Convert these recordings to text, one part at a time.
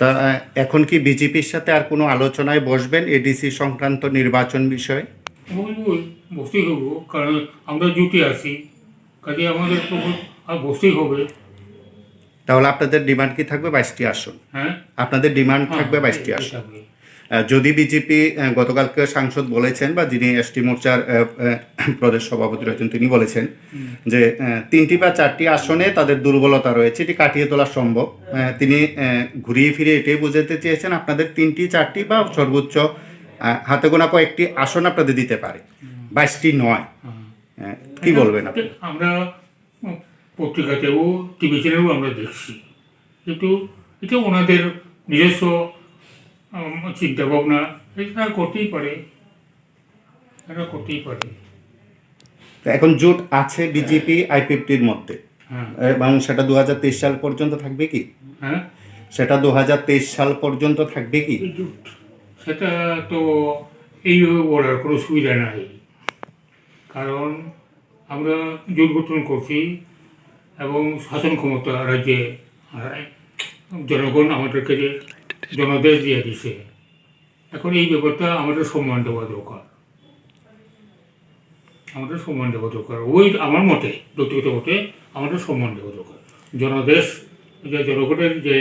তা এখন কি বিজেপির সাথে আর কোনো আলোচনায় বসবেন এডিসি সংক্রান্ত নির্বাচন বিষয়ে? বসতেই হবো, কারণ আমরা জুটে আছি, কাজে আমাদের তো আর বসতেই হবে। তাহলে আপনাদের ডিমান্ড কি থাকবে 22টি আসন? হ্যাঁ, আপনাদের ডিমান্ড হ্যাঁ, থাকবে 22টি আসন। থাকবে। যদি বিজেপি গতকালকে সাংসদ বলেছেন বা যিনি এসটি মোর্চার প্রদেশ সভাপতি রয়েছেন তিনি বলেছেন যে 3টি বা 4টি আসনে তাদের দুর্বলতা রয়েছে, এটি কাটিয়ে তোলা সম্ভব। তিনি ঘুরিয়ে ফিরে এটাই বোঝাতে চেয়েছেন আপনাদের 3টি 4টি বা সর্বোচ্চ হাতে গোনা কয়েকটি আসন আপনাদের দিতে পারে, 22টি নয়। কি বলবেন আপনি? আমরা পত্রিকাতেও টিভি চ্যানেলেও আমরা দেখছি, কিন্তু এটা ওনাদের নিজস্ব চিন্তা ভাবনা, এটা করতেই পারে, এটা করতেই পারে। এখন জোট আছে বিজেপি আইপিএফটির মধ্যে, হ্যাঁ, এবং সেটা 2023 সাল পর্যন্ত থাকবে কি? হ্যাঁ, সেটা 2023 সাল পর্যন্ত থাকবে কি? সেটা তো এইভাবে বলার কোনো সুবিধা নাই, কারণ আমরা জোট গঠন করছি এবং শাসন ক্ষমতা রাজ্যে জনগণ আমাদেরকে যে জনাদেশ দিয়ে দিছে। এখন এই ব্যাপারটা আমাদের সম্মান দেওয়া দরকার, আমাদের সম্মান দেওয়া দরকার। ওই আমার মতে, ব্যক্তিগত মতে আমাদের সম্মান দেওয়া দরকার। জনাদেশ, যে জনগণের যে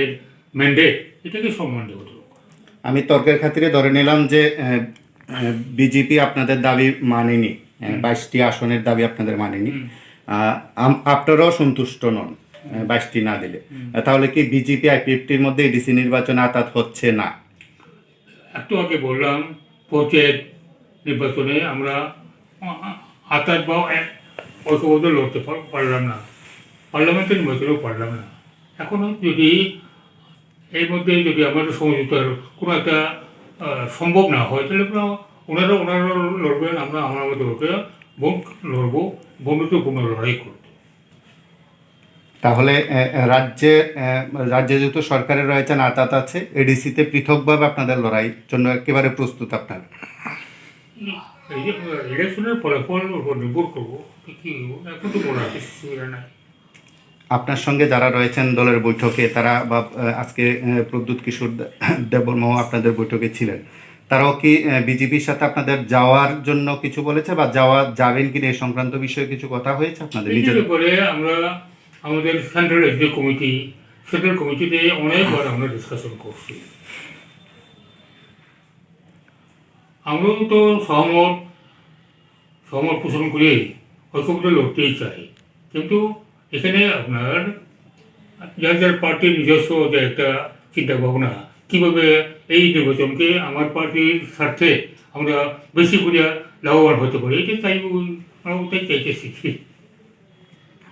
ম্যান্ডেট, এটাকে সম্মান দেওয়া দরকার। আমি তর্কের খাতিরে ধরে নিলাম যে বিজেপি আপনাদের দাবি মানেনি, 22টি আসনের দাবি আপনাদের মানেনি, আপনারাও সন্তুষ্ট নন 22টি না দিলে, তাহলে কি বিজেপি আইপিএফটির মধ্যে এডিসি নির্বাচন আতাত হচ্ছে না? একটু আগে বললাম, পঞ্চায়েত নির্বাচনে আমরা আতাত বা ঐক্যবদ্ধ লড়তে পারলাম না, পার্লামেন্টের নির্বাচনেও পারলাম না। এখনও যদি এর মধ্যে যদি আমাদের সমঝোতার কোনো একটা সম্ভব না হয়, তাহলে ওনারা লড়বেন, আমরা আমার মতো লড়বো, বন্ধুত্বপূর্ণ লড়াই করব। তাহলে রাজ্যে যেহেতু সরকারের রয়েছেন আতাত আছে, এডিসিতে পৃথকভাবে আপনাদের লড়াই জন্য একেবারে প্রস্তুত আপনারা? এই যে ইলেকশনের ফলাফল উপর নির্ভর করবো, কি এখন তো বলা কিছু সুবিধা নাই। আপনার সঙ্গে যারা রয়েছেন দলের বৈঠকে, তারা বা আজকে প্রদ্যুৎ কিশোর দেববর্মাও আপনাদের বৈঠকে ছিলেন, তারাও কি বিজেপির সাথে আপনাদের যাওয়ার জন্য কিছু বলেছে বা যাবেন কিনা এই সংক্রান্ত বিষয়ে কিছু কথা হয়েছে আপনাদের নিজেদের? পরে আমরা আমাদের সেন্ট্রাল কমিটিতে অনেকবার আমরা ডিসকাশন করছি। আমরাও তো সহমত পোষণ করে ঐক্যবদ্ধ লড়তেই চাই, কিন্তু এখানে আপনার যার যার পার্টির নিজস্ব যে একটা চিন্তা ভাবনা, কীভাবে এই নির্বাচনকে আমার পার্টির স্বার্থে আমরা বেশি করে লাভবান হতে পারি, এটা চাইব, আমরা ওটাই চাইতেছি।